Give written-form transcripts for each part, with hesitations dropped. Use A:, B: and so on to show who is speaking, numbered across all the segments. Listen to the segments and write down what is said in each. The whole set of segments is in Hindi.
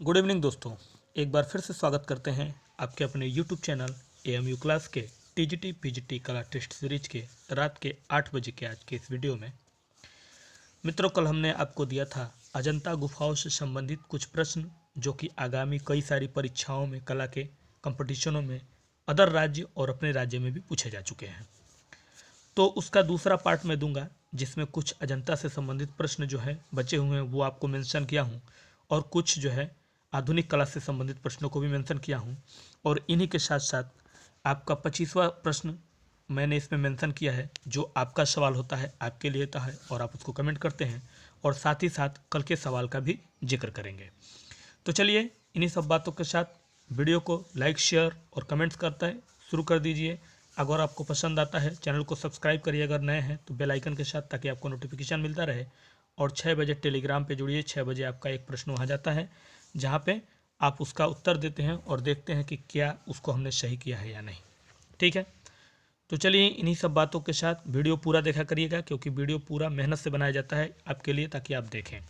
A: गुड इवनिंग दोस्तों, एक बार फिर से स्वागत करते हैं आपके अपने यूट्यूब चैनल एएमयू क्लास के टीजीटी पीजीटी कला टेस्ट सीरीज के रात के 8 बजे के आज के इस वीडियो में। मित्रों, कल हमने आपको दिया था अजंता गुफाओं से संबंधित कुछ प्रश्न जो कि आगामी कई सारी परीक्षाओं में, कला के कंपटीशनों में अदर राज्य और अपने राज्य में भी पूछे जा चुके हैं। तो उसका दूसरा पार्ट मैं दूंगा जिसमें कुछ अजंता से संबंधित प्रश्न जो है बचे हुए हैं वो आपको मेंशन किया हूँ, और कुछ जो है आधुनिक कला से संबंधित प्रश्नों को भी मेंशन किया हूँ। और इन्हीं के साथ साथ आपका 25वां प्रश्न मैंने इसमें मेंशन किया है, जो आपका सवाल होता है, आपके लिए होता है और आप उसको कमेंट करते हैं, और साथ ही साथ कल के सवाल का भी जिक्र करेंगे। तो चलिए इन्हीं सब बातों के साथ वीडियो को लाइक, शेयर और कमेंट्स करता है शुरू कर दीजिए। अगर आपको पसंद आता है चैनल को सब्सक्राइब करिए, अगर नए हैं तो बेल आइकन के साथ, ताकि आपको नोटिफिकेशन मिलता रहे। और 6 बजे टेलीग्राम पे जुड़िए। 6 बजे आपका एक प्रश्न वहाँ जाता है जहाँ पे आप उसका उत्तर देते हैं और देखते हैं कि क्या उसको हमने सही किया है या नहीं। ठीक है, तो चलिए इन्हीं सब बातों के साथ वीडियो पूरा देखा करिएगा, क्योंकि वीडियो पूरा मेहनत से बनाया जाता है आपके लिए, ताकि आप देखें।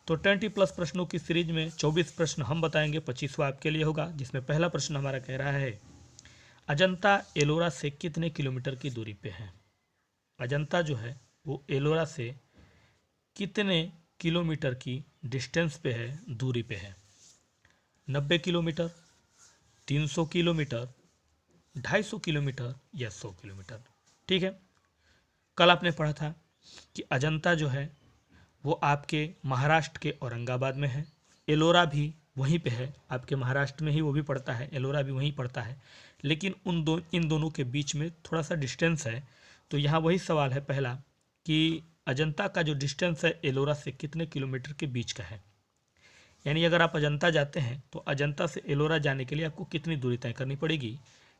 A: तो 20+ प्रश्नों की सीरीज में 24 प्रश्न हम बताएंगे, 25वां आपके लिए होगा, जिसमें पहला प्रश्न हमारा कह रहा है अजंता एलोरा से कितने किलोमीटर की दूरी पे है। अजंता जो है वो एलोरा से कितने किलोमीटर की डिस्टेंस पे है, दूरी पे है। 90 किलोमीटर, 300 किलोमीटर, 250 किलोमीटर या 100 किलोमीटर। ठीक है, कल आपने पढ़ा था कि अजंता जो है वो आपके महाराष्ट्र के औरंगाबाद में है। एलोरा भी वहीं पे है, आपके महाराष्ट्र में ही वो भी पड़ता है, एलोरा भी वहीं पड़ता है। लेकिन इन दोनों के बीच में थोड़ा सा डिस्टेंस है। तो यहाँ वही सवाल है पहला, कि अजंता का जो डिस्टेंस है एलोरा से कितने किलोमीटर के बीच का है। यानी अगर आप अजंता जाते हैं तो अजंता से एलोरा जाने के लिए आपको कितनी दूरी तय करनी पड़ेगी।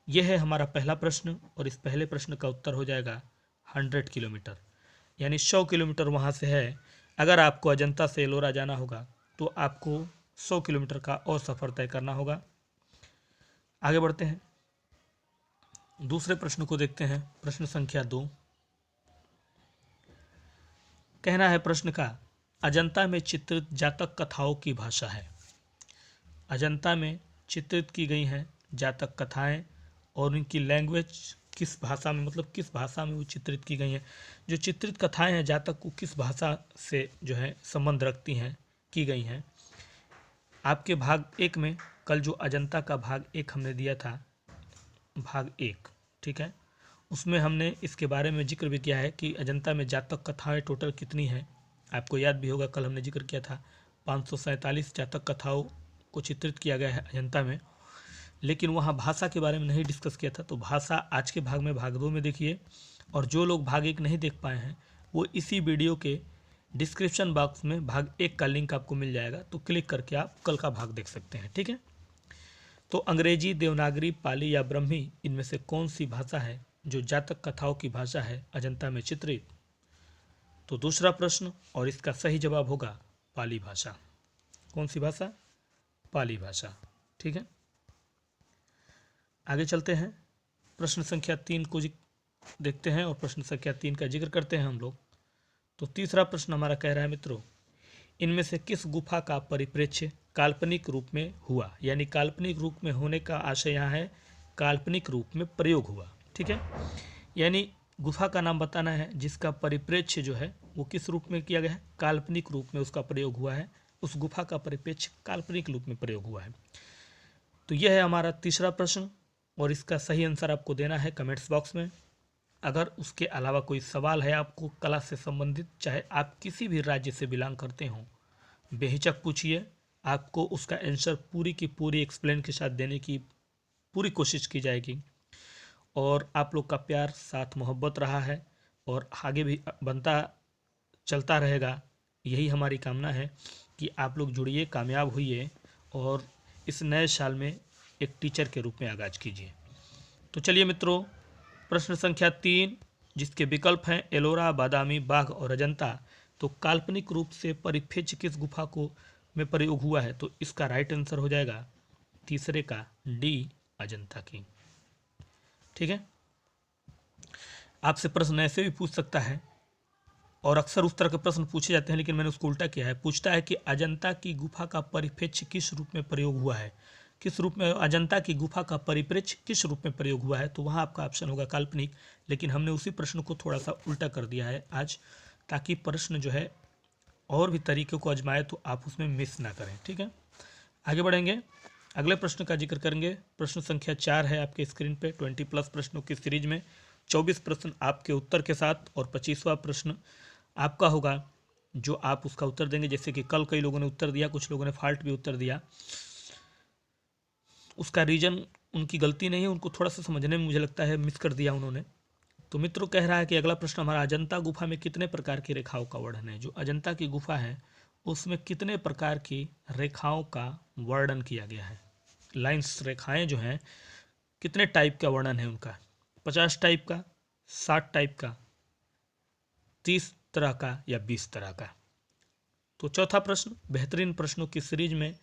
A: यह है हमारा पहला प्रश्न, और इस पहले प्रश्न का उत्तर हो जाएगा 100 किलोमीटर। यानी 100 किलोमीटर वहाँ से है। अगर आपको अजंता से एलोरा जाना होगा तो आपको 100 किलोमीटर का और सफ़र तय करना होगा। आगे बढ़ते हैं, दूसरे प्रश्न को देखते हैं। प्रश्न संख्या 2 कहना है प्रश्न का, अजंता में चित्रित जातक कथाओं की भाषा है। अजंता में चित्रित की गई हैं जातक कथाएं, और उनकी लैंग्वेज किस भाषा में, मतलब किस भाषा में वो चित्रित की गई हैं। जो चित्रित कथाएं हैं जातक को किस भाषा से जो है संबंध रखती हैं, की गई हैं। आपके भाग 1 में, कल जो अजंता का भाग 1 हमने दिया था, भाग 1, ठीक है, उसमें हमने इसके बारे में जिक्र भी किया है कि अजंता में जातक कथाएं टोटल कितनी हैं। आपको याद भी होगा कल हमने जिक्र किया था 547 जातक कथाओं को चित्रित किया गया है अजंता में। लेकिन वहाँ भाषा के बारे में नहीं डिस्कस किया था, तो भाषा आज के भाग में, भाग 2 में देखिए। और जो लोग भाग 1 नहीं देख पाए हैं वो इसी वीडियो के डिस्क्रिप्शन बॉक्स में भाग 1 का लिंक आपको मिल जाएगा, तो क्लिक करके आप कल का भाग देख सकते हैं। ठीक है, तो अंग्रेजी, देवनागरी, पाली या ब्रह्मी, इनमें से कौन सी भाषा है जो जातक कथाओं की भाषा है अजंता में चित्रित। तो दूसरा प्रश्न, और इसका सही जवाब होगा पाली भाषा। कौन सी भाषा? पाली भाषा। ठीक है, आगे चलते हैं, प्रश्न संख्या 3 को देखते हैं, और प्रश्न संख्या 3 का जिक्र करते हैं हम लोग। तो तीसरा प्रश्न हमारा कह रहा है मित्रों, इनमें से किस गुफा का परिप्रेक्ष्य काल्पनिक रूप में हुआ। यानी काल्पनिक रूप में होने का आशय यहाँ है काल्पनिक रूप में प्रयोग हुआ। ठीक है, यानी गुफा का नाम बताना है जिसका परिप्रेक्ष्य जो है वो किस रूप में किया गया है, काल्पनिक रूप में उसका प्रयोग हुआ है। उस गुफा का परिप्रेक्ष्य काल्पनिक रूप में प्रयोग हुआ है। तो यह है हमारा तीसरा प्रश्न, और इसका सही आंसर आपको देना है कमेंट्स बॉक्स में। अगर उसके अलावा कोई सवाल है आपको कला से संबंधित, चाहे आप किसी भी राज्य से बिलोंग करते हों, बेहिचक पूछिए। आपको उसका आंसर पूरी की पूरी एक्सप्लेन के साथ देने की पूरी कोशिश की जाएगी। और आप लोग का प्यार, साथ, मोहब्बत रहा है और आगे भी बनता चलता रहेगा। यही हमारी कामना है कि आप लोग जुड़िए, कामयाब होइए, और इस नए साल में एक टीचर के रूप में आगाज कीजिए। तो चलिए मित्रों, प्रश्न संख्या 3, जिसके विकल्प हैं एलोरा, बादामी, बाघ और अजंता, तो काल्पनिक रूप से परिप्रेक्ष्य किस गुफा को में प्रयोग हुआ है, तो इसका राइट आंसर हो जाएगा तीसरे का डी, अजंता की। ठीक है, आपसे प्रश्न ऐसे भी पूछ सकता है और अक्सर उस तरह के प्रश्न पूछे जाते हैं, लेकिन मैंने उसको उल्टा किया है। पूछता है कि अजंता की गुफा का परिप्रेक्ष्य किस रूप में प्रयोग हुआ है, किस रूप में अजंता की गुफा का परिप्रेक्ष्य किस रूप में प्रयोग हुआ है, तो वहाँ आपका ऑप्शन होगा काल्पनिक। लेकिन हमने उसी प्रश्न को थोड़ा सा उल्टा कर दिया है आज, ताकि प्रश्न जो है और भी तरीके को आजमाए तो आप उसमें मिस ना करें। ठीक है, आगे बढ़ेंगे, अगले प्रश्न का जिक्र करेंगे। प्रश्न संख्या 4 है आपके स्क्रीन पे। 20+ प्रश्नों की सीरीज में 24 प्रश्न आपके उत्तर के साथ और 25वां प्रश्न आपका होगा, जो आप उसका उत्तर देंगे। जैसे कि कल कई लोगों ने उत्तर दिया, कुछ लोगों ने फॉल्ट भी उत्तर दिया, उसका रीजन उनकी गलती नहीं है, उनको थोड़ा सा समझने में मुझे लगता है मिस कर दिया उन्होंने। तो मित्रों, कह रहा है कि अगला प्रश्न हमारा, अजंता गुफा में कितने प्रकार की रेखाओं का वर्णन है। जो अजंता की गुफा है उसमें कितने प्रकार की रेखाओं का वर्णन किया गया है। लाइंस, रेखाएं जो हैं, कितने टाइप का वर्णन है उनका, 50 टाइप का, 60 टाइप का, 30 तरह का या 20 तरह का। तो चौथा प्रश्न, बेहतरीन प्रश्नों की सीरीज में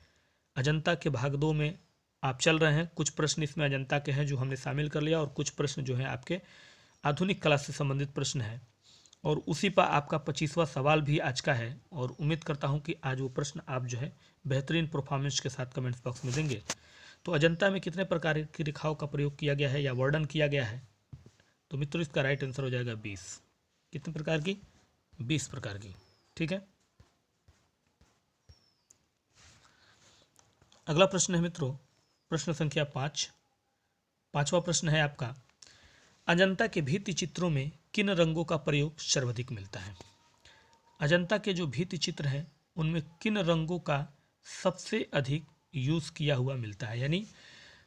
A: अजंता के भाग 2 में आप चल रहे हैं। कुछ प्रश्न इसमें अजंता के हैं जो हमने शामिल कर लिया, और कुछ प्रश्न जो हैं आपके आधुनिक कला से संबंधित प्रश्न है, और उसी पर आपका 25वां सवाल भी आज का है। और उम्मीद करता हूं कि आज वो प्रश्न आप जो है बेहतरीन परफॉर्मेंस के साथ कमेंट्स बॉक्स में देंगे। तो अजंता में कितने प्रकार की रेखाओं का प्रयोग किया गया है या वर्णन किया गया है, तो मित्रों इसका राइट आंसर हो जाएगा 20। कितने प्रकार की? 20 प्रकार की। ठीक है, अगला प्रश्न है मित्रों, प्रश्न संख्या 5। 5वां प्रश्न है आपका, अजंता के भित्ति चित्रों में किन रंगों का प्रयोग सर्वाधिक मिलता है। अजंता के जो भित्ति चित्र हैं उनमें किन रंगों का सबसे अधिक यूज़ किया हुआ मिलता है, यानी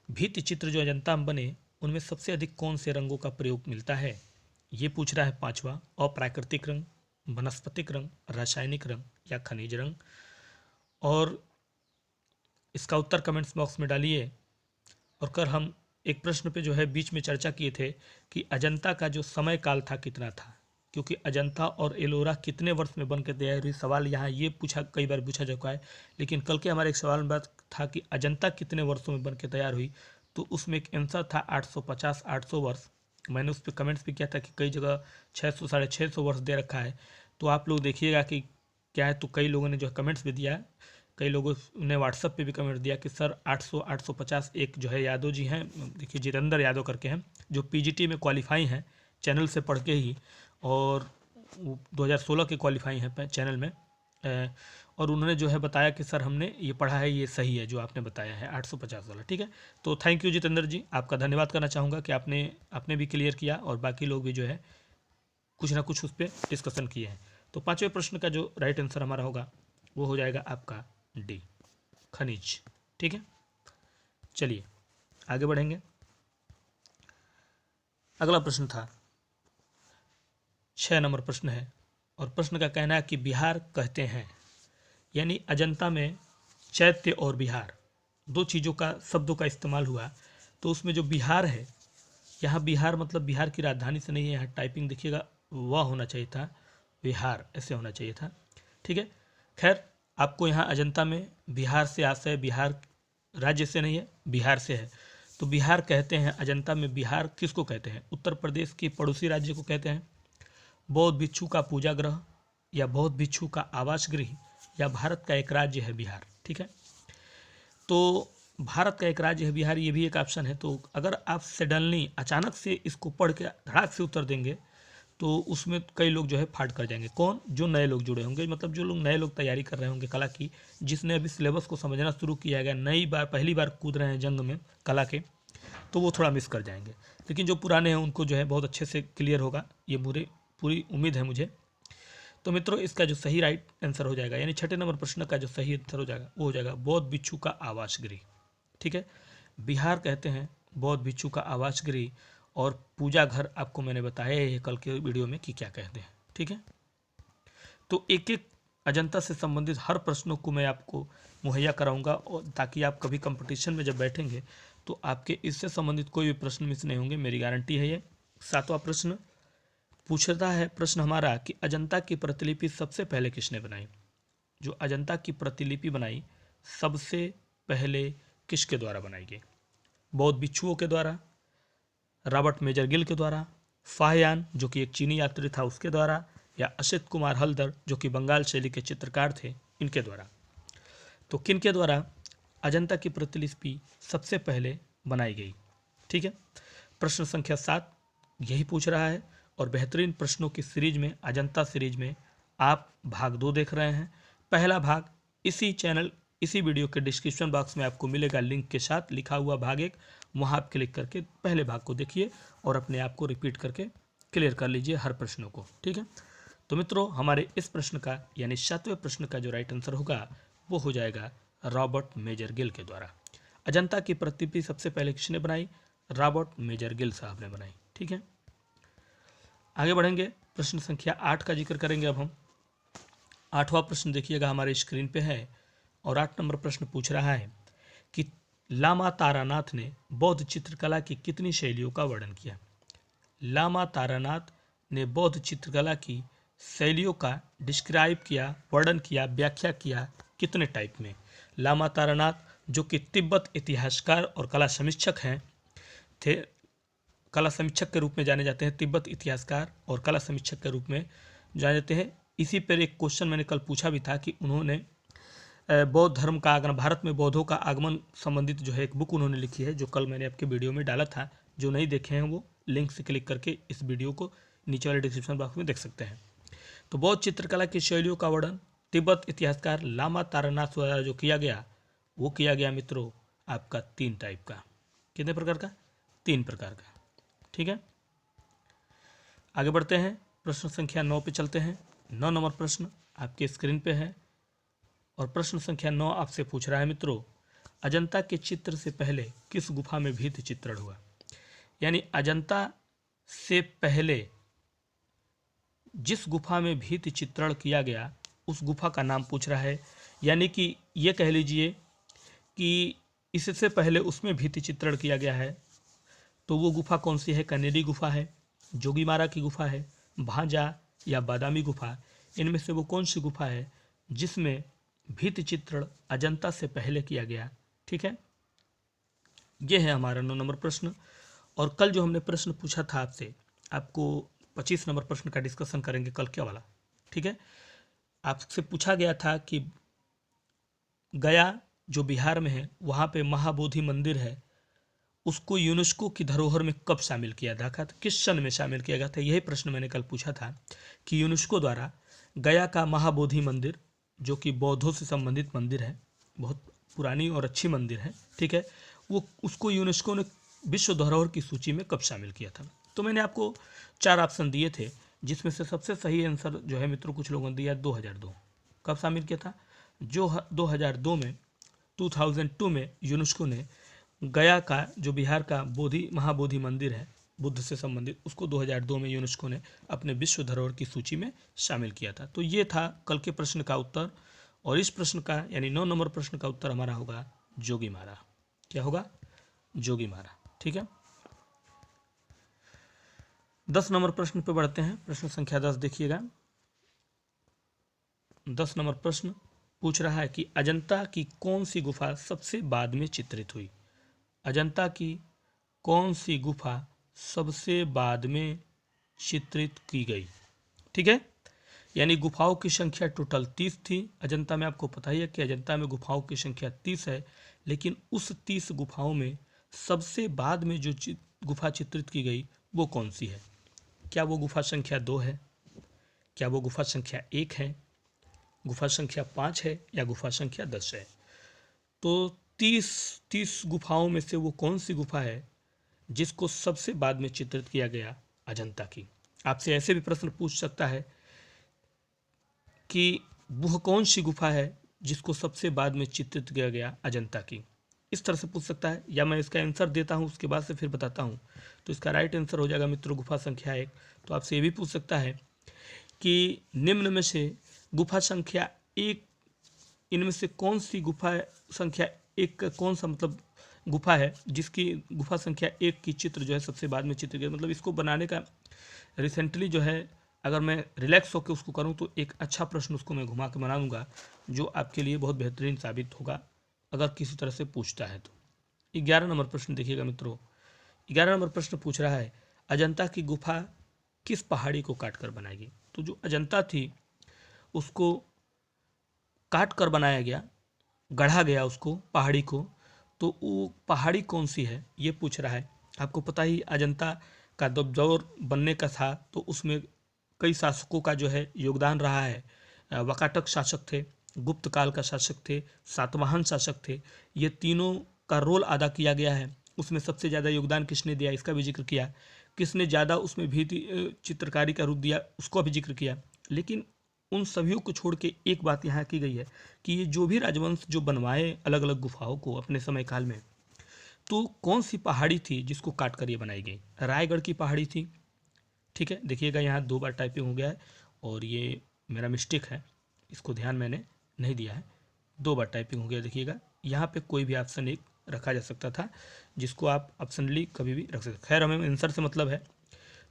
A: भित्ति चित्र जो अजंता में बने उनमें सबसे अधिक कौन से रंगों का प्रयोग मिलता है, ये पूछ रहा है 5वां। अप्राकृतिक रंग, वनस्पतिक रंग, रासायनिक रंग या खनिज रंग। और इसका उत्तर कमेंट्स बॉक्स में डालिए। और कल हम एक प्रश्न पे जो है बीच में चर्चा किए थे कि अजंता का जो समय काल था कितना था, क्योंकि अजंता और एलोरा कितने वर्ष में बन के तैयार हुई। सवाल यहाँ ये पूछा, कई बार पूछा चुका है, लेकिन कल के हमारे एक सवाल में बात था कि अजंता कितने वर्षों में बन के तैयार हुई, तो उसमें एक आंसर था 850 800 वर्ष। मैंने उस पर कमेंट्स भी किया था कि कई जगह 600 650 वर्ष दे रखा है, तो आप लोग देखिएगा कि क्या है। तो कई लोगों ने जो है कमेंट्स भी दिया, कई लोगों ने व्हाट्सएप पे भी कमेंट दिया कि सर 800 850। एक जो है यादव जी हैं, देखिए जितेंद्र यादव करके हैं, जो पीजीटी में क्वालिफाई हैं चैनल से पढ़ के ही, और 2016 के क्वालिफाई हैं चैनल में। और उन्होंने जो है बताया कि सर हमने ये पढ़ा है, ये सही है जो आपने बताया है 850 वाला। ठीक है, तो थैंक यू जितेंद्र जी, आपका धन्यवाद करना चाहूँगा कि आपने भी क्लियर किया और बाकी लोग भी जो है कुछ ना कुछ उस पर डिस्कशन किए हैं। तो 5वें प्रश्न का जो राइट आंसर हमारा होगा वो हो जाएगा आपका डी, खनिज। ठीक है, चलिए आगे बढ़ेंगे। अगला प्रश्न था 6 नंबर प्रश्न है, और प्रश्न का कहना है कि बिहार कहते हैं, यानी अजंता में चैत्य और बिहार दो चीज़ों का, शब्दों का इस्तेमाल हुआ। तो उसमें जो बिहार है, यहाँ बिहार मतलब बिहार की राजधानी से नहीं है, यहाँ टाइपिंग देखिएगा वह होना चाहिए था, बिहार ऐसे होना चाहिए था। ठीक है, खैर आपको यहाँ अजंता में बिहार से आशय, बिहार राज्य से नहीं है, बिहार से है। तो बिहार कहते हैं अजंता में। बिहार किसको कहते हैं? उत्तर प्रदेश के पड़ोसी राज्य को कहते हैं, बौद्ध भिक्षु का पूजा गृह या बौद्ध भिक्षु का आवास गृह, या भारत का एक राज्य है बिहार। ठीक है, तो भारत का एक राज्य है बिहार, ये भी एक ऑप्शन है। तो अगर आप सडनली अचानक से इसको पढ़ के धड़ाक से उत्तर देंगे तो उसमें कई लोग जो है फाट कर जाएंगे। कौन? जो नए लोग जुड़े होंगे, मतलब जो लोग नए लोग तैयारी कर रहे होंगे कला की, जिसने अभी सिलेबस को समझना शुरू किया गया, नई बार पहली बार कूद रहे हैं जंग में कला के, तो वो थोड़ा मिस कर जाएंगे। लेकिन जो पुराने हैं उनको जो है बहुत अच्छे से क्लियर होगा, ये पूरी उम्मीद है मुझे। तो मित्रों इसका जो सही राइट आंसर हो जाएगा, यानी 6 नंबर प्रश्न का जो सही आंसर हो जाएगा वो हो जाएगा बौद्ध भिक्षु का आवास गृह। ठीक है, बिहार कहते हैं बौद्ध भिक्षु का आवास गृह, और पूजा घर आपको मैंने बताया है कल के वीडियो में कि क्या कहते हैं। ठीक है, तो एक एक अजंता से संबंधित हर प्रश्नों को मैं आपको मुहैया कराऊंगा, और ताकि आप कभी कंपटीशन में जब बैठेंगे तो आपके इससे संबंधित कोई भी प्रश्न मिस नहीं होंगे, मेरी गारंटी है ये। 7वां प्रश्न पूछता है प्रश्न हमारा कि अजंता की प्रतिलिपि सबसे पहले किसने बनाई। जो अजंता की प्रतिलिपि बनाई सबसे पहले किसके द्वारा बनाई गई? बौद्ध भिक्षुओं के द्वारा, रॉबर्ट मेजर गिल के द्वारा, फाहियान जो कि एक चीनी यात्री था उसके द्वारा, या असित कुमार हल्दर जो कि बंगाल शैली के चित्रकार थे, इनके द्वारा। तो किन के द्वारा अजंता की प्रतिलिपि सबसे पहले बनाई गई? ठीक है, प्रश्न संख्या 7 यही पूछ रहा है और बेहतरीन प्रश्नों की सीरीज में, अजंता सीरीज में आप भाग 2 देख रहे हैं। पहला भाग इसी वीडियो के डिस्क्रिप्शन बॉक्स में आपको मिलेगा, लिंक के साथ लिखा हुआ भाग 1, वहाँ आप क्लिक करके पहले भाग को देखिए और अपने आप को रिपीट करके क्लियर कर लीजिए हर प्रश्नों को। ठीक है, तो मित्रों हमारे इस प्रश्न का यानी 7वें प्रश्न का जो राइट आंसर होगा वो हो जाएगा रॉबर्ट मेजर गिल के द्वारा। अजंता की प्रतिलिपि सबसे पहले किसने बनाई? रॉबर्ट मेजर गिल साहब ने बनाई। ठीक है, आगे बढ़ेंगे, प्रश्न संख्या 8 का जिक्र करेंगे अब हम। 8वां प्रश्न देखिएगा हमारे स्क्रीन पे है और 8 नंबर प्रश्न पूछ रहा है कि लामा तारानाथ ने बौद्ध चित्रकला की कितनी शैलियों का वर्णन किया? लामा तारानाथ ने बौद्ध चित्रकला की शैलियों का डिस्क्राइब किया, वर्णन किया, व्याख्या किया कितने टाइप में? लामा तारानाथ जो कि तिब्बत इतिहासकार और कला समीक्षक हैं थे, कला समीक्षक के रूप में जाने जाते हैं, तिब्बत इतिहासकार और कला समीक्षक के रूप में जाने जाते हैं। इसी पर एक क्वेश्चन मैंने कल पूछा भी था कि उन्होंने बौद्ध धर्म का आगमन, भारत में बौद्धों का आगमन संबंधित जो है एक बुक उन्होंने लिखी है, जो कल मैंने आपके वीडियो में डाला था। जो नहीं देखे हैं वो लिंक से क्लिक करके इस वीडियो को नीचे वाले डिस्क्रिप्शन बॉक्स में देख सकते हैं। तो बौद्ध चित्रकला की शैलियों का वर्णन तिब्बत इतिहासकार लामा तारानाथ द्वारा जो किया गया, वो किया गया मित्रों आपका 3 टाइप का। कितने प्रकार का? 3 प्रकार का। ठीक है, आगे बढ़ते हैं, प्रश्न संख्या 9 पे चलते हैं। 9 नंबर प्रश्न आपके स्क्रीन पे है और प्रश्न संख्या 9 आपसे पूछ रहा है मित्रों, अजंता के चित्र से पहले किस गुफा में भित्ति चित्रण हुआ? यानी अजंता से पहले जिस गुफा में भित्ति चित्रण किया गया उस गुफा का नाम पूछ रहा है। यानी कि ये कह लीजिए कि इससे पहले उसमें भित्ति चित्रण किया गया है, तो वो गुफा कौन सी है? कनेरी गुफा है, जोगीमारा की गुफा है, भांजा या बादामी गुफा, इनमें से वो कौन सी गुफा है जिसमें भित्ति चित्रण अजंता से पहले किया गया? ठीक है, ये है हमारा 9 नंबर प्रश्न। और कल जो हमने प्रश्न पूछा था आपसे, आपको 25 नंबर प्रश्न का डिस्कशन करेंगे कल क्या वाला। ठीक है, आपसे पूछा गया था कि गया जो बिहार में है वहाँ पे महाबोधि मंदिर है, उसको यूनेस्को की धरोहर में कब शामिल किया था, किस सन में शामिल किया गया था? यही प्रश्न मैंने कल पूछा था कि यूनेस्को द्वारा गया का महाबोधि मंदिर जो कि बौद्धों से संबंधित मंदिर है, बहुत पुरानी और अच्छी मंदिर है, ठीक है, वो उसको यूनेस्को ने विश्व धरोहर की सूची में कब शामिल किया था? तो मैंने आपको 4 ऑप्शन दिए थे, जिसमें से सबसे सही आंसर जो है मित्रों कुछ लोगों ने दिया 2002। कब शामिल किया था? जो 2002 में 2002 में यूनेस्को ने गया का जो बिहार का महाबोधि मंदिर है बुद्ध से संबंधित, उसको 2002 में यूनेस्को ने अपने विश्व धरोहर की सूची में शामिल किया था। तो ये था कल के प्रश्न का उत्तर और इस प्रश्न का यानी 9 नंबर प्रश्न का उत्तर हमारा होगा जोगीमारा। क्या होगा? जोगीमारा। ठीक है, 10 नंबर प्रश्न पे बढ़ते हैं। प्रश्न संख्या 10 देखिएगा। 10 नंबर प्रश्न पूछ रहा है कि अजंता की कौन सी गुफा सबसे बाद में चित्रित हुई? अजंता की कौन सी गुफा सबसे बाद में चित्रित की गई? ठीक है, यानी गुफाओं की संख्या टोटल 30 थी अजंता में। आपको पता ही है कि अजंता में गुफाओं की संख्या 30 है, लेकिन उस 30 गुफाओं में सबसे बाद में जो गुफा चित्रित की गई वो कौन सी है? क्या वो गुफा संख्या 2 है? क्या वो गुफा संख्या 1 है? गुफा संख्या 5 है या गुफा संख्या 10 है? तो 30 गुफाओं में से वो कौन सी गुफा है जिसको सबसे बाद में चित्रित किया गया अजंता की? आपसे ऐसे भी प्रश्न पूछ सकता है कि वह कौन सी गुफा है जिसको सबसे बाद में चित्रित किया गया अजंता की? इस तरह से पूछ सकता है, या मैं इसका आंसर देता हूँ उसके बाद से फिर बताता हूँ। तो इसका राइट आंसर हो जाएगा मित्रों गुफा संख्या 1। तो आपसे ये भी पूछ सकता है कि निम्न में से गुफा संख्या 1, इनमें से कौन सी गुफा संख्या 1 का कौन सा मतलब गुफा है जिसकी गुफा संख्या 1 की चित्र जो है सबसे बाद में चित्र किया? मतलब इसको बनाने का रिसेंटली जो है, अगर मैं रिलैक्स होकर उसको करूं तो एक अच्छा प्रश्न उसको मैं घुमा के बना दूंगा जो आपके लिए बहुत बेहतरीन साबित होगा अगर किसी तरह से पूछता है तो। 11 नंबर प्रश्न देखिएगा मित्रों। 11 नंबर प्रश्न पूछ रहा है अजंता की गुफा किस पहाड़ी को काट कर बनाई गई? तो जो अजंता थी उसको काट कर बनाया गया, गढ़ा गया उसको, पहाड़ी को, तो वो पहाड़ी कौन सी है ये पूछ रहा है। आपको पता ही अजंता का जब दौर बनने का था तो उसमें कई शासकों का जो है योगदान रहा है। वाकाटक शासक थे, गुप्त काल का शासक थे, सातवाहन शासक थे, ये तीनों का रोल अदा किया गया है। उसमें सबसे ज़्यादा योगदान किसने दिया इसका भी जिक्र किया, किसने ज़्यादा उसमें भी चित्रकारी का रूप दिया उसको भी जिक्र किया। लेकिन उन सभी को छोड़ के एक बात यहाँ की गई है कि ये जो भी राजवंश जो बनवाए अलग अलग गुफाओं को अपने समय काल में, तो कौन सी पहाड़ी थी जिसको काट कर ये बनाई गई। रायगढ़ की पहाड़ी थी। ठीक है, देखिएगा यहाँ 2 बार टाइपिंग हो गया है और ये मेरा मिस्टेक है, इसको ध्यान मैंने नहीं दिया है। 2 बार टाइपिंग हो गया, देखिएगा यहाँ पे कोई भी ऑप्शन एक रखा जा सकता था जिसको आप ऑप्शनली कभी भी रख सकते। खैर हमें आंसर से मतलब है।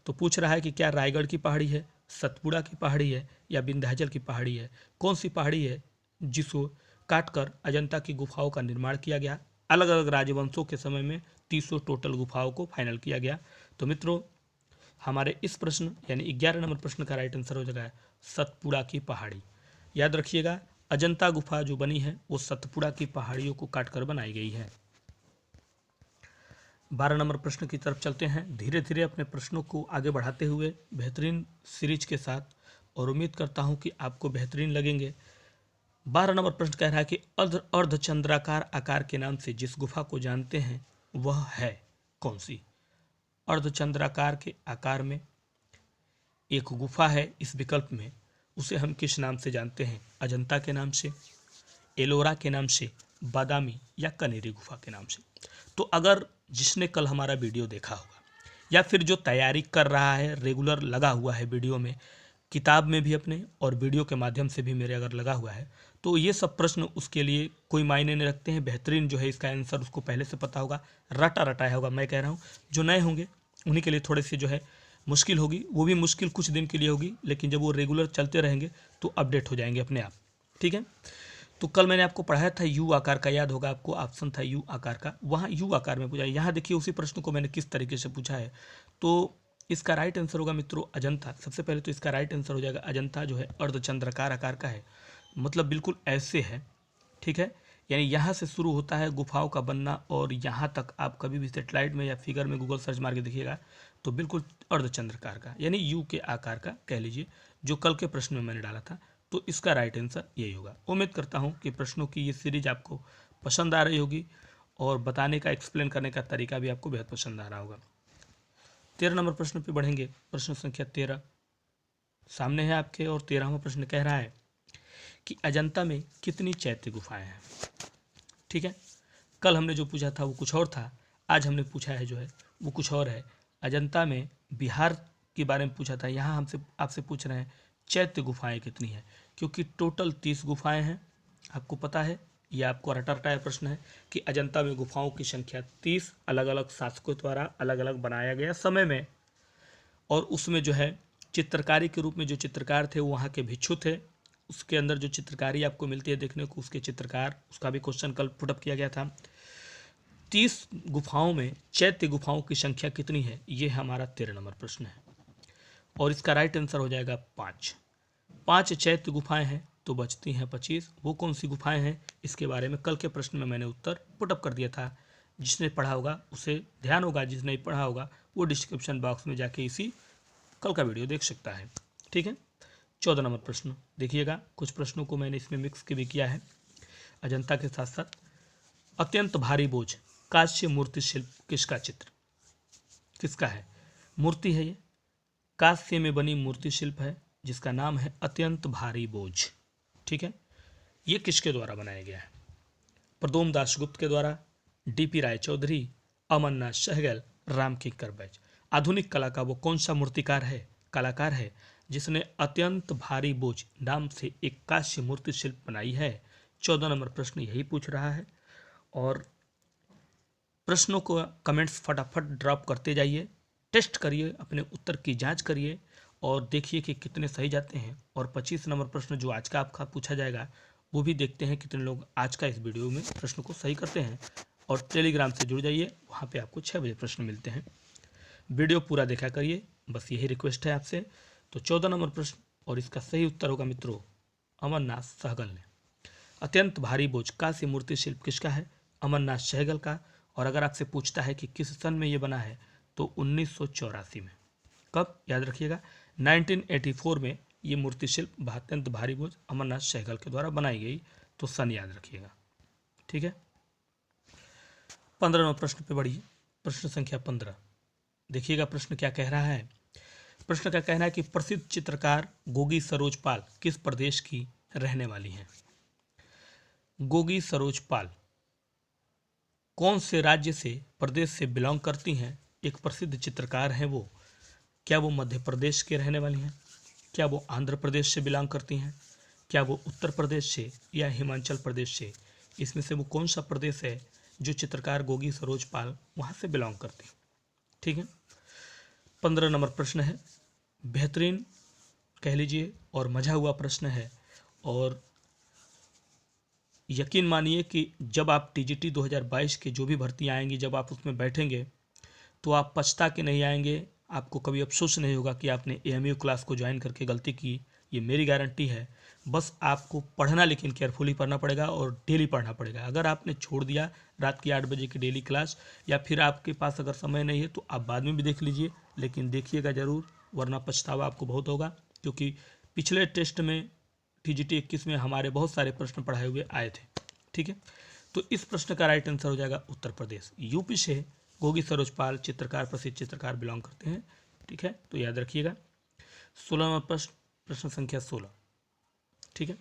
A: तो पूछ रहा है कि क्या रायगढ़ की पहाड़ी है, सतपुड़ा की पहाड़ी है या विंध्याचल की पहाड़ी है। कौन सी पहाड़ी है जिसको काटकर अजंता की गुफाओं का निर्माण किया गया। अलग अलग राजवंशों के समय में 300 टोटल गुफाओं को फाइनल किया गया। तो मित्रों हमारे इस प्रश्न यानी 11 नंबर प्रश्न का राइट आंसर हो जाएगा सतपुड़ा की पहाड़ी। याद रखिएगा अजंता गुफा जो बनी है वो सतपुड़ा की पहाड़ियों को काटकर बनाई गई है। 12 नंबर प्रश्न की तरफ चलते हैं, धीरे धीरे अपने प्रश्नों को आगे बढ़ाते हुए बेहतरीन सीरीज के साथ, और उम्मीद करता हूं कि आपको बेहतरीन लगेंगे। 12 नंबर प्रश्न कह रहा है कि अर्धचंद्राकार आकार के नाम से जिस गुफा को जानते हैं वह है कौन सी। अर्धचंद्राकार के आकार में एक गुफा है इस विकल्प में, उसे हम किस नाम से जानते हैं। अजंता के नाम से, एलोरा के नाम से, बादामी या कनेरी गुफा के नाम से। तो अगर जिसने कल हमारा वीडियो देखा होगा या फिर जो तैयारी कर रहा है, रेगुलर लगा हुआ है वीडियो में, किताब में भी अपने और वीडियो के माध्यम से भी मेरे अगर लगा हुआ है, तो ये सब प्रश्न उसके लिए कोई मायने नहीं रखते हैं। बेहतरीन जो है इसका आंसर उसको पहले से पता होगा, रटा रटाया होगा। मैं कह रहा हूँ जो नए होंगे उन्हीं के लिए थोड़ी सी जो है मुश्किल होगी, वो भी मुश्किल कुछ दिन के लिए होगी, लेकिन जब वो रेगुलर चलते रहेंगे तो अपडेट हो जाएंगे अपने आप। ठीक है, तो कल मैंने आपको पढ़ाया था यू आकार का, याद होगा आपको, ऑप्शन था यू आकार का, वहाँ यू आकार में पूछा है। यहाँ देखिए उसी प्रश्न को मैंने किस तरीके से पूछा है। तो इसका राइट आंसर होगा मित्रों अजंता। सबसे पहले तो इसका राइट आंसर हो जाएगा अजंता जो है अर्धचंद्राकार आकार का है, मतलब बिल्कुल ऐसे है। ठीक है, यानी यहाँ से शुरू होता है गुफाओं का बनना और यहाँ तक आप कभी भी सेटेलाइट में या फिगर में गूगल सर्च मार के देखिएगा तो बिल्कुल अर्धचंद्राकार का यानी यू के आकार का कह लीजिए, जो कल के प्रश्न में मैंने डाला था। तो इसका राइट आंसर यही होगा। उम्मीद करता हूँ कि प्रश्नों की ये सीरीज आपको पसंद आ रही होगी और बताने का, एक्सप्लेन करने का तरीका भी आपको बेहद पसंद आ रहा होगा। 13 नंबर प्रश्न पे बढ़ेंगे। प्रश्न संख्या 13 सामने है आपके और 13वां प्रश्न कह रहा है कि अजंता में कितनी चैत्य गुफाएं हैं। ठीक है, कल हमने जो पूछा था वो कुछ और था, आज हमने पूछा है जो है वो कुछ और है। अजंता में बिहार के बारे में पूछा था, यहाँ हमसे आपसे पूछ रहे हैं चैत्य गुफाएं कितनी हैं, क्योंकि टोटल 30 गुफाएं हैं। आपको पता है, यह आपको रटा रटाया प्रश्न है कि अजंता में गुफाओं की संख्या 30 अलग अलग शासकों द्वारा अलग अलग बनाया गया समय में, और उसमें जो है चित्रकारी के रूप में जो चित्रकार थे वो वहाँ के भिक्षु थे। उसके अंदर जो चित्रकारी आपको मिलती है देखने को, उसके चित्रकार, उसका भी क्वेश्चन कल पुटअप किया गया था। 30 गुफाओं में चैत्य गुफाओं की संख्या कितनी है, ये हमारा 13 नंबर प्रश्न है और इसका राइट आंसर हो जाएगा 5। 5 चैत्य गुफाएं हैं तो बचती हैं 25। वो कौन सी गुफाएं हैं इसके बारे में कल के प्रश्न में मैंने उत्तर पुटअप कर दिया था। जिसने पढ़ा होगा उसे ध्यान होगा, जिसने नहीं पढ़ा होगा वो डिस्क्रिप्शन बॉक्स में जाके इसी कल का वीडियो देख सकता है। ठीक है, 14 नंबर प्रश्न देखिएगा। कुछ प्रश्नों को मैंने इसमें मिक्स के भी किया है अजंता के साथ साथ। अत्यंत भारी बोझ कांस्य मूर्ति शिल्प किसका चित्र, किसका है, मूर्ति है ये, कांस्य में बनी मूर्ति शिल्प है जिसका नाम है अत्यंत भारी बोझ। ठीक है, ये किसके द्वारा बनाया गया है, प्रदोम दास गुप्त के द्वारा, डीपी राय चौधरी, अमरनाथ सहगल, राम किंकर बैच। आधुनिक कला का वो कौन सा मूर्तिकार है, कलाकार है जिसने अत्यंत भारी बोझ नाम से एक कांस्य मूर्ति शिल्प बनाई है। 14 नंबर प्रश्न यही पूछ रहा है और प्रश्नों को कमेंट्स फटाफट ड्रॉप करते जाइए, टेस्ट करिए, अपने उत्तर की जांच करिए और देखिए कि कितने सही जाते हैं। और 25 नंबर प्रश्न जो आज का आपका पूछा जाएगा वो भी देखते हैं कितने लोग आज का इस वीडियो में प्रश्न को सही करते हैं। और टेलीग्राम से जुड़ जाइए, वहाँ पे आपको 6 बजे प्रश्न मिलते हैं। वीडियो पूरा देखा करिए, बस यही रिक्वेस्ट है आपसे। तो 14 नंबर प्रश्न और इसका सही उत्तर होगा मित्रों अमरनाथ सहगल ने। अत्यंत भारी बोझ कांस्य मूर्ति शिल्प किसका है? अमरनाथ सहगल का। और अगर आपसे पूछता है कि किस सन में ये बना है तो 1984 में। कब? याद रखिएगा 1984 में ये मूर्ति शिल्प अत्यंत भारी बोझ अमरनाथ सहगल के द्वारा बनाई गई। तो सन याद रखिएगा। ठीक है, 15वां प्रश्न पे बढ़िए। प्रश्न संख्या 15 देखिएगा प्रश्न क्या कह रहा है। प्रश्न का कहना है कि प्रसिद्ध चित्रकार गोगी सरोज पाल किस प्रदेश की रहने वाली हैं? गोगी सरोज पाल कौन से राज्य से प्रदेश से बिलोंग करती हैं? एक प्रसिद्ध चित्रकार हैं वो। क्या वो मध्य प्रदेश के रहने वाली हैं? क्या वो आंध्र प्रदेश से बिलोंग करती हैं? क्या वो उत्तर प्रदेश से या हिमाचल प्रदेश से? इसमें से वो कौन सा प्रदेश है जो चित्रकार गोगी सरोज पाल वहाँ से बिलोंग करती हैं? ठीक है, 15 नंबर प्रश्न है। बेहतरीन कह लीजिए और मजा हुआ प्रश्न है। और यकीन मानिए कि जब आप टीजीटी 2022 के जो भी भर्ती आएंगी, जब आप उसमें बैठेंगे तो आप पछता के नहीं आएंगे। आपको कभी अफसोस नहीं होगा कि आपने एएमयू क्लास को ज्वाइन करके गलती की। ये मेरी गारंटी है। बस आपको पढ़ना लेकिन केयरफुली पढ़ना पड़ेगा और डेली पढ़ना पड़ेगा। अगर आपने छोड़ दिया रात की 8 बजे की डेली क्लास, या फिर आपके पास अगर समय नहीं है तो आप बाद में भी देख लीजिए, लेकिन देखिएगा ज़रूर, वरना पछतावा आपको बहुत होगा। क्योंकि पिछले टेस्ट में टीजीटी 21 में हमारे बहुत सारे प्रश्न पढ़ाए हुए आए थे। ठीक है, तो इस प्रश्न का राइट आंसर हो जाएगा उत्तर प्रदेश। यूपी से गोगी सरोज पाल चित्रकार, प्रसिद्ध चित्रकार बिलोंग करते हैं। ठीक है, तो याद रखिएगा। 16वां प्रश्न, प्रश्न संख्या 16। ठीक है,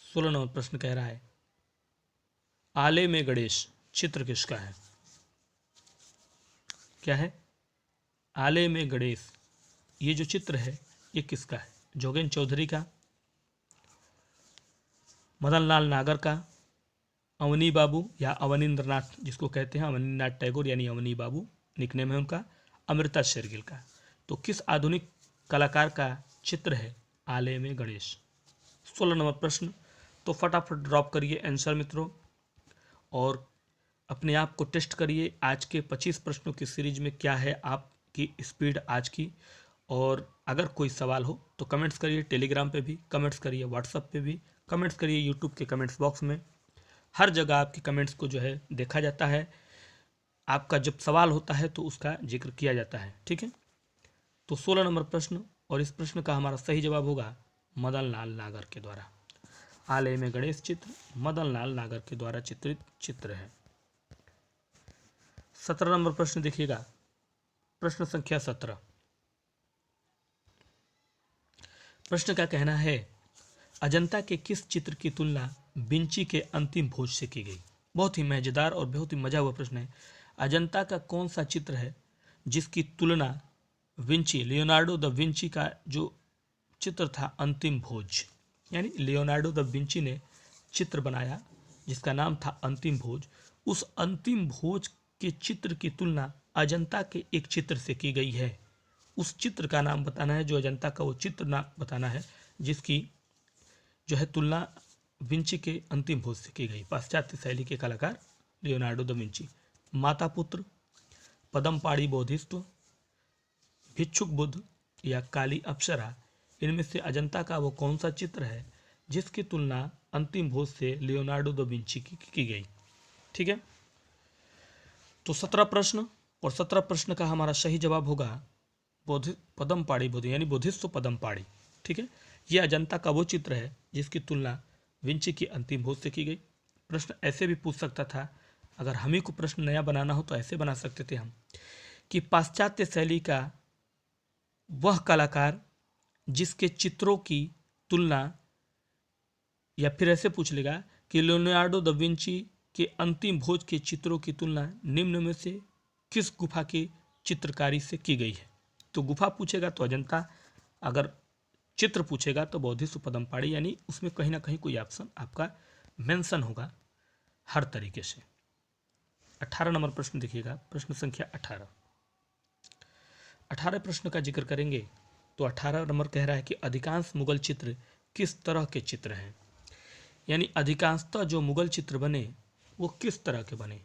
A: 16 नंबर प्रश्न कह रहा है आले में गणेश चित्र किसका है? क्या है? आले में गणेश ये जो चित्र है ये किसका है? जोगेन चौधरी का, मदन लाल नागर का, अवनी बाबू या अवनींद्रनाथ जिसको कहते हैं, अवनीनाथ टैगोर यानी अवनी बाबू निकनेम है उनका, अमृता शेरगिल का। तो किस आधुनिक कलाकार का चित्र है आले में गणेश? 16 नंबर प्रश्न। तो फटाफट ड्रॉप करिए आंसर मित्रों और अपने आप को टेस्ट करिए। आज के 25 प्रश्नों की सीरीज में क्या है आपकी स्पीड आज की। और अगर कोई सवाल हो तो कमेंट्स करिए, टेलीग्राम पे भी कमेंट्स करिए, व्हाट्सएप पे भी कमेंट्स करिए, यूट्यूब के कमेंट्स बॉक्स में, हर जगह आपके कमेंट्स को जो है देखा जाता है। आपका जब सवाल होता है तो उसका जिक्र किया जाता है। ठीक है, तो 16 नंबर प्रश्न और इस प्रश्न का हमारा सही जवाब होगा मदन लाल नागर के द्वारा। आलय में गणेश चित्र मदन लाल नागर के द्वारा चित्रित चित्र है। 17 नंबर प्रश्न देखिएगा, प्रश्न संख्या 17। प्रश्न का कहना है अजंता के किस चित्र की तुलना विंची के अंतिम भोज से की गई? बहुत ही मजेदार और बहुत ही मजा हुआ प्रश्न है। अजंता का कौन सा चित्र है जिसकी तुलना विंची, लियोनार्डो द विंची का जो चित्र था अंतिम भोज, यानी लियोनार्डो द विंची ने चित्र बनाया जिसका नाम था अंतिम भोज, उस अंतिम भोज के चित्र की तुलना अजंता के एक चित्र से की गई है। उस चित्र का नाम बताना है, जो अजंता का वो चित्र नाम बताना है जिसकी जो है तुलना विंची के अंतिम भोज से की गई। पाश्चात्य शैली के कलाकार लियोनार्डो द विंची। माता पुत्र, पदमपाड़ी बोधिस्त्व, भिक्षुक बुद्ध या काली अप्सरा, इनमें से अजंता का वो कौन सा चित्र है जिसकी तुलना अंतिम भोज से लियोनार्डो द विंची की गई? ठीक है, तो 17 प्रश्न और 17 प्रश्न का हमारा सही जवाब होगा पदमपाड़ी बोधि यानी बोधिस्त्व पदमपाड़ी। ठीक है, यह अजंता का वो चित्र है जिसकी तुलना विंची की अंतिम भोज से की गई। प्रश्न ऐसे भी पूछ सकता था, अगर हम ही को प्रश्न नया बनाना हो तो ऐसे बना सकते थे हम कि पाश्चात्य शैली का वह कलाकार जिसके चित्रों की तुलना, या फिर ऐसे पूछ लेगा कि लियोनार्डो द विंची के अंतिम भोज के चित्रों की तुलना निम्न में से किस गुफा की चित्रकारी से की गई है? तो गुफा पूछेगा तो अजंता, अगर चित्र पूछेगा तो बोधिस्त्व पदमपाड़ी, यानी उसमें कहीं ना कहीं कोई ऑप्शन आपका मेंशन होगा हर तरीके से। 18 नंबर प्रश्न देखिएगा, प्रश्न संख्या 18। 18 प्रश्न का जिक्र करेंगे तो 18 नंबर कह रहा है कि अधिकांश मुगल चित्र किस तरह के चित्र हैं? यानी अधिकांशतः जो मुगल चित्र बने वो किस तरह के बने?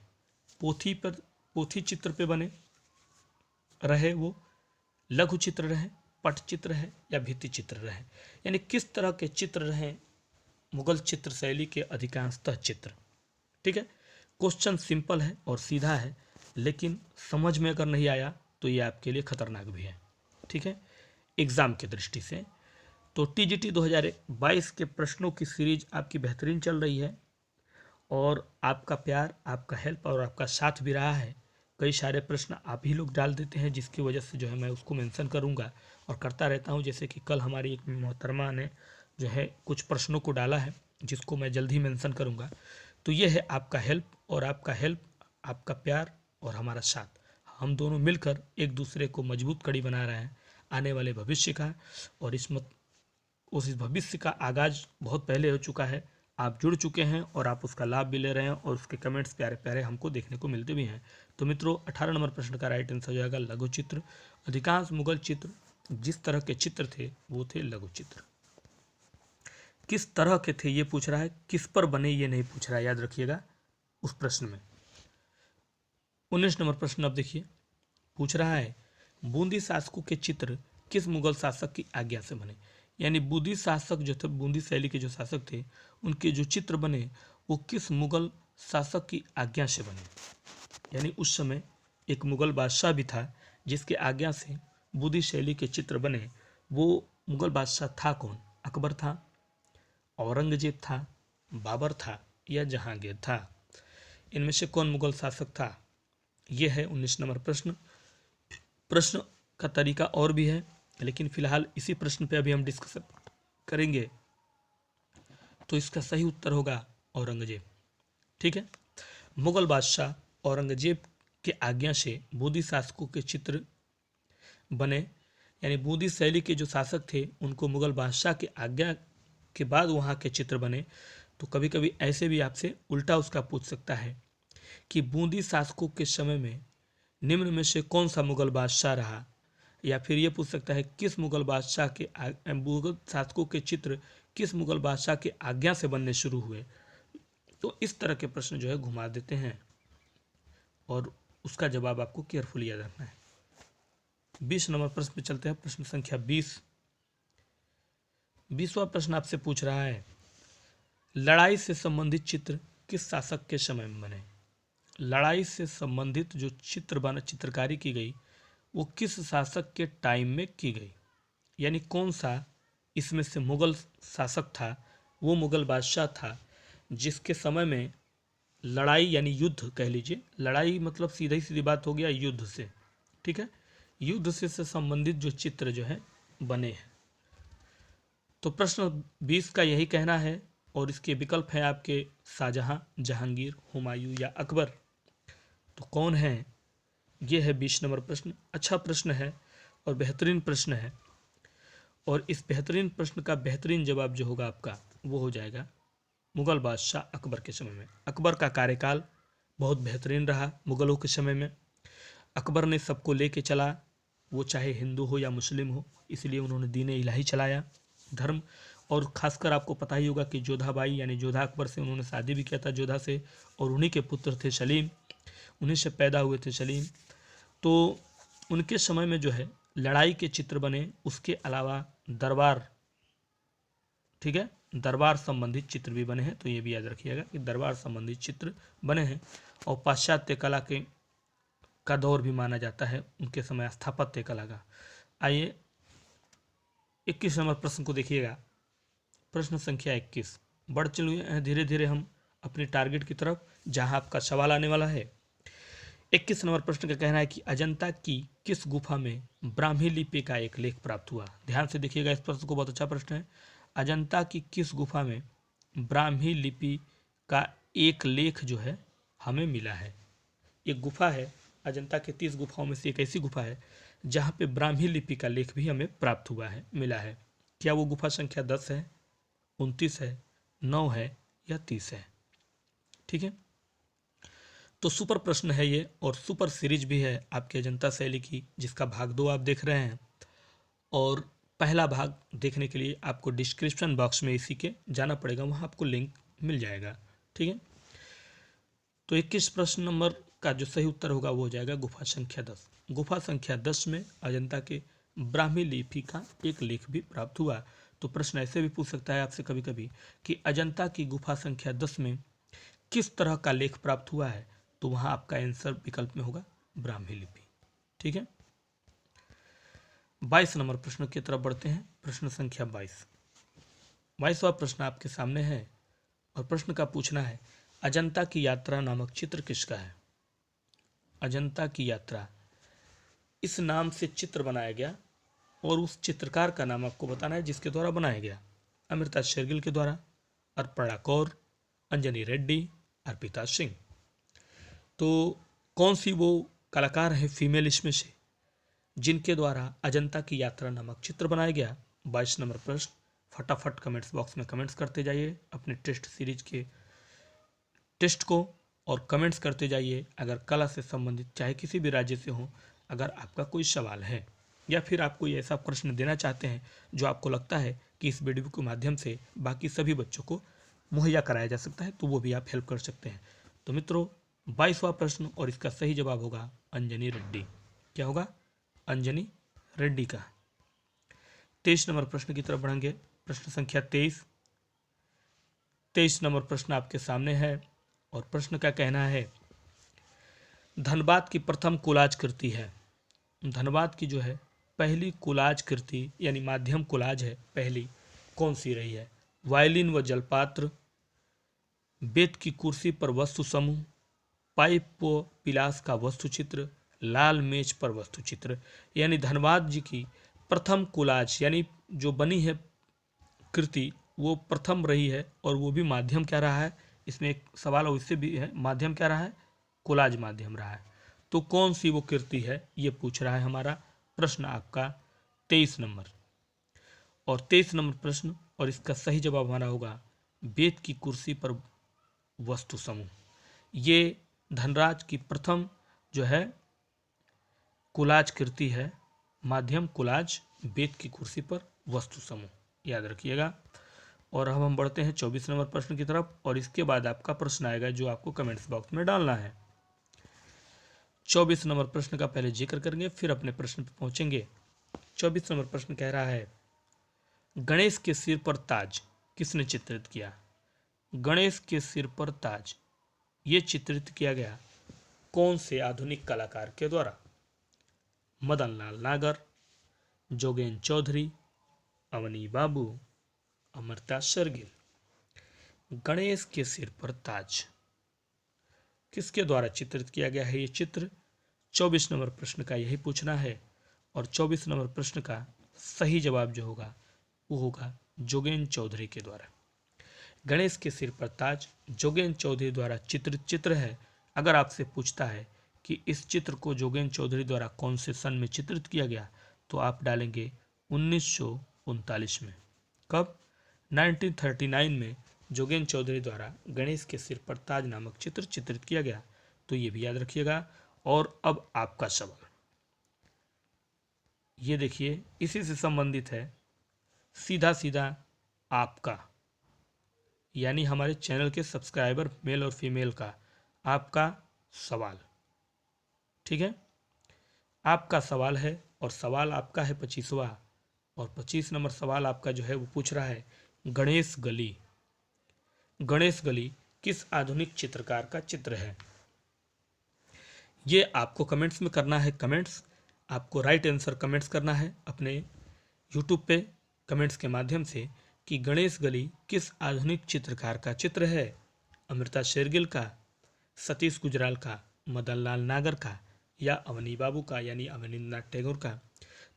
A: पोथी चित्र पे बने रहे, वो लघु चित्र रहे, पटचित्र है या भित्ति चित्र रहे, यानी किस तरह के चित्र रहे मुगल चित्र शैली के अधिकांशतः चित्र। ठीक है, क्वेश्चन सिंपल है और सीधा है, लेकिन समझ में अगर नहीं आया तो ये आपके लिए खतरनाक भी है। ठीक है, एग्जाम की दृष्टि से तो टीजीटी 2022 के प्रश्नों की सीरीज आपकी बेहतरीन चल रही है और आपका प्यार, आपका हेल्प और आपका साथ भी रहा है। कई सारे प्रश्न आप ही लोग डाल देते हैं, जिसकी वजह से जो है मैं उसको मेंशन करूंगा और करता रहता हूं। जैसे कि कल हमारी एक मोहतरमा ने जो है कुछ प्रश्नों को डाला है, जिसको मैं जल्द ही मेंशन करूंगा। तो ये है आपका हेल्प और आपका हेल्प, आपका प्यार और हमारा साथ, हम दोनों मिलकर एक दूसरे को मजबूत कड़ी बना रहे हैं आने वाले भविष्य का। और उस भविष्य का आगाज बहुत पहले हो चुका है, आप जुड़ चुके हैं और आप उसका लाभ भी ले रहे हैं और उसके कमेंट्स प्यारे प्यारे हमको देखने को मिलते भी हैं। तो मित्रों, 18 नंबर प्रश्न का राइट आंसर हो जाएगा लघु चित्र। अधिकांश मुगल चित्र जिस तरह के चित्र थे वो थे लघु चित्र। किस तरह के थे ये पूछ रहा है, किस पर बने ये नहीं पूछ रहा है, याद रखिएगा उस प्रश्न में। 19 नंबर प्रश्न अब देखिए, पूछ रहा है बूंदी शासकों के चित्र किस मुगल शासक की आज्ञा से बने। यानी बूंदी शासक जो थे, बूंदी शैली के जो शासक थे, उनके जो चित्र बने वो किस मुगल शासक की आज्ञा से बने। यानी उस समय एक मुगल बादशाह भी था जिसके आज्ञा से बूंदी शैली के चित्र बने। वो मुगल बादशाह था कौन? अकबर था, औरंगजेब था, बाबर था या जहांगीर था? इनमें से कौन मुगल शासक था? यह है 19 नंबर प्रश्न। प्रश्न का तरीका और भी है, लेकिन फिलहाल इसी प्रश्न पे अभी हम डिस्कस करेंगे। तो इसका सही उत्तर होगा औरंगजेब। ठीक है, मुगल बादशाह औरंगजेब के आज्ञा से बूंदी शासकों के चित्र बने। यानी बूंदी शैली के जो शासक थे उनको मुगल बादशाह की आज्ञा के बाद वहाँ के चित्र बने। तो कभी कभी ऐसे भी आपसे उल्टा उसका पूछ सकता है कि बूंदी शासकों के समय में निम्न में से कौन सा मुगल बादशाह रहा, या फिर ये पूछ सकता है किस मुगल बादशाह के मुगल शासकों के चित्र किस मुगल बादशाह के आज्ञा से बनने शुरू हुए। तो इस तरह के प्रश्न जो है घुमा देते हैं और उसका जवाब आपको केयरफुली याद रखना है। 20 नंबर प्रश्न पे चलते हैं, प्रश्न संख्या 20। 20वां प्रश्न आपसे पूछ रहा है लड़ाई से संबंधित चित्र किस शासक के समय में बने। लड़ाई से संबंधित जो चित्रकारी की गई वो किस शासक के टाइम में की गई। यानी कौन सा इसमें से मुगल शासक था, वो मुगल बादशाह था जिसके समय में लड़ाई यानी युद्ध कह लीजिए, लड़ाई मतलब सीधी सीधी बात हो गया युद्ध से। ठीक है, युद्ध से संबंधित जो चित्र जो है बने हैं। तो प्रश्न 20 का यही कहना है और इसके विकल्प हैं आपके शाहजहां, जहांगीर, हुमायूं या अकबर। तो कौन है? ये है 20 नंबर प्रश्न। अच्छा प्रश्न है और बेहतरीन प्रश्न है, और इस बेहतरीन प्रश्न का बेहतरीन जवाब जो होगा आपका वो हो जाएगा मुगल बादशाह अकबर के समय में। अकबर का कार्यकाल बहुत बेहतरीन रहा मुगलों के समय में। अकबर ने सबको लेके चला, वो चाहे हिंदू हो या मुस्लिम हो, इसलिए उन्होंने दीन इलाही चलाया, धर्म। और खासकर आपको पता ही होगा कि जोधाबाई यानी जोधा अकबर से उन्होंने शादी भी किया था, जोधा से, और उन्हीं के पुत्र थे सलीम, उन्हीं से पैदा हुए थे सलीम। तो उनके समय में जो है लड़ाई के चित्र बने, उसके अलावा दरबार, ठीक है, दरबार संबंधित चित्र भी बने हैं। तो ये भी याद रखिएगा कि दरबार संबंधित चित्र बने हैं। और पाश्चात्य कला का दौर भी माना जाता है उनके समय स्थापत्य कला का। आइए 21 नंबर प्रश्न को देखिएगा, प्रश्न संख्या 21। बढ़ चलिए हैं धीरे धीरे हम अपने टारगेट की तरफ, जहां आपका सवाल आने वाला है। 21 नंबर प्रश्न का कहना है कि अजंता की किस गुफा में ब्राह्मी लिपि का एक लेख प्राप्त हुआ। ध्यान से देखिएगा इस प्रश्न को, बहुत अच्छा प्रश्न है। अजंता की किस गुफा में ब्राह्मी लिपि का एक लेख जो है हमें मिला है। एक गुफा है, अजंता के 30 गुफाओं में से एक ऐसी गुफा है जहाँ पे ब्राह्मी लिपि का लेख भी हमें प्राप्त हुआ है, मिला है। क्या वो गुफा संख्या 10 है, 29 है, 9 है या 30 है? ठीक है, तो सुपर प्रश्न है ये और सुपर सीरीज भी है आपके अजंता शैली की, जिसका भाग 2 आप देख रहे हैं। और पहला भाग देखने के लिए आपको डिस्क्रिप्शन बॉक्स में इसी के जाना पड़ेगा, वहाँ आपको लिंक मिल जाएगा। ठीक है, तो 21 प्रश्न नंबर का जो सही उत्तर होगा वो हो जाएगा गुफा संख्या 10। गुफा संख्या 10 में अजंता के ब्राह्मी लिपि का एक लेख भी प्राप्त हुआ। तो प्रश्न ऐसे भी पूछ सकता है आपसे कभी कभी कि अजंता की गुफा संख्या 10 में किस तरह का लेख प्राप्त हुआ है, तो वहां आपका आंसर विकल्प में होगा ब्राह्मी लिपि। ठीक है, 22 नंबर प्रश्न की तरफ बढ़ते हैं। प्रश्न संख्या 22वां प्रश्न आपके सामने है और प्रश्न का पूछना है, अजंता की यात्रा नामक चित्र किसका है। अजंता की यात्रा, इस नाम से चित्र बनाया गया और उस चित्रकार का नाम आपको बताना है जिसके द्वारा बनाया गया। अमृता शेरगिल के द्वारा, अर्पणा कौर, अंजनी रेड्डी, अर्पिता सिंह। तो कौन सी वो कलाकार है फीमेल इसमें से जिनके द्वारा अजंता की यात्रा नामक चित्र बनाया गया। 22 नंबर प्रश्न, फटाफट कमेंट्स बॉक्स में कमेंट्स करते जाइए अपने टेस्ट सीरीज के टेस्ट को, और कमेंट्स करते जाइए अगर कला से संबंधित चाहे किसी भी राज्य से हो, अगर आपका कोई सवाल है या फिर आप कोई ऐसा प्रश्न देना चाहते हैं जो आपको लगता है कि इस वीडियो के माध्यम से बाकी सभी बच्चों को मुहैया कराया जा सकता है, तो वो भी आप हेल्प कर सकते हैं। तो मित्रों, 22वां प्रश्न और इसका सही जवाब होगा अंजनी रेड्डी। क्या होगा? अंजनी रेड्डी का। 23 नंबर प्रश्न की तरफ बढ़ेंगे। प्रश्न संख्या 23 नंबर प्रश्न आपके सामने है और प्रश्न का कहना है, धनबाद की प्रथम कोलाज कृति है। धनबाद की जो है पहली कोलाज कृति यानी माध्यम कोलाज है पहली, कौन सी रही है? वायलिन व जलपात्र, बेत की कुर्सी पर वस्तु समूह, पाइप व पिलास का वस्तु चित्र, लाल मेज पर वस्तु चित्र। यानी धनबाद जी की प्रथम कोलाज यानी जो बनी है कृति वो प्रथम रही है और वो भी माध्यम क्या रहा है, इसमें एक सवाल और इससे भी है, माध्यम क्या रहा है? कोलाज माध्यम रहा है। तो कौन सी वो कृति है ये पूछ रहा है हमारा प्रश्न आपका 23 नंबर। और 23 नंबर प्रश्न और इसका सही जवाब हमारा होगा बेत की कुर्सी पर वस्तु समूह। ये धनराज की प्रथम जो है कोलाज कृति है, माध्यम कोलाज, बेत की कुर्सी पर वस्तु समूह, याद रखिएगा। और अब हम बढ़ते हैं 24 नंबर प्रश्न की तरफ और इसके बाद आपका प्रश्न आएगा जो आपको कमेंट्स बॉक्स में डालना है। 24 नंबर प्रश्न का पहले जिक्र करेंगे फिर अपने प्रश्न पर पहुंचेंगे। 24 नंबर प्रश्न कह रहा है, गणेश के सिर पर ताज किसने चित्रित किया? गणेश के सिर पर ताज ये चित्रित किया गया कौन से आधुनिक कलाकार के द्वारा? मदन लाल नागर, जोगेन चौधरी, अवनी बाबू, अमृता शेरगिल। गणेश के सिर पर ताज किसके द्वारा चित्रित किया गया है? ये चित्र 24 नंबर प्रश्न का यही पूछना है और 24 नंबर प्रश्न का सही जवाब जो होगा वो होगा जोगेन चौधरी के द्वारा। गणेश के सिर पर ताज जोगेन चौधरी द्वारा चित्रित चित्र है। अगर आपसे पूछता है कि इस चित्र को जोगेन चौधरी द्वारा कौन से सन में चित्रित किया गया, तो आप डालेंगे 1939 में। कब? 1939 में जोगेन चौधरी द्वारा गणेश के सिर पर ताज नामक चित्र चित्रित किया गया। तो ये भी याद रखिएगा। और अब आपका सवाल ये देखिए, इसी से संबंधित है, सीधा सीधा आपका यानी हमारे चैनल के सब्सक्राइबर मेल और फीमेल का आपका सवाल। ठीक है, आपका सवाल है और सवाल आपका है 25वां और 25 नंबर सवाल आपका जो है वो पूछ रहा है, गणेश गली। गणेश गली किस आधुनिक चित्रकार का चित्र है? ये आपको कमेंट्स में करना है। कमेंट्स आपको राइट आंसर कमेंट्स करना है अपने यूट्यूब पे कमेंट्स के माध्यम से कि गणेश गली किस आधुनिक चित्रकार का चित्र है? अमृता शेरगिल का, सतीश गुजराल का, मदन लाल नागर का या अवनी बाबू का यानी अवनींद्रनाथ टैगोर का।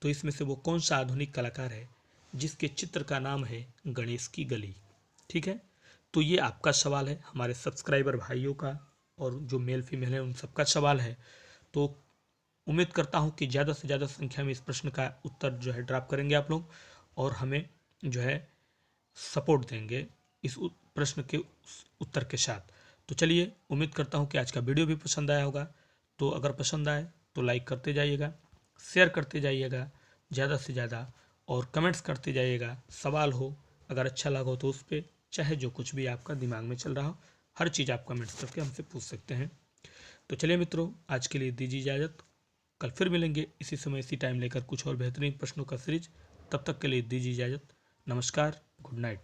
A: तो इसमें से वो कौन सा आधुनिक कलाकार है जिसके चित्र का नाम है गणेश की गली? ठीक है, तो ये आपका सवाल है, हमारे सब्सक्राइबर भाइयों का और जो मेल फीमेल है उन सबका सवाल है। तो उम्मीद करता हूँ कि ज़्यादा से ज़्यादा संख्या में इस प्रश्न का उत्तर जो है ड्रॉप करेंगे आप लोग और हमें जो है सपोर्ट देंगे इस प्रश्न के उत्तर के साथ। तो चलिए, उम्मीद करता हूँ कि आज का वीडियो भी पसंद आया होगा। तो अगर पसंद आए तो लाइक करते जाइएगा, शेयर करते जाइएगा ज़्यादा से ज़्यादा और कमेंट्स करते जाइएगा। सवाल हो अगर अच्छा लगा हो तो उस पर चाहे जो कुछ भी आपका दिमाग में चल रहा हो हर चीज़ आप कमेंट्स करके हमसे पूछ सकते हैं। तो चलिए मित्रों, आज के लिए दीजिए इजाज़त। कल फिर मिलेंगे इसी समय इसी टाइम लेकर कुछ और बेहतरीन प्रश्नों का सीरीज। तब तक के लिए दीजिए इजाज़त। नमस्कार, गुड नाइट।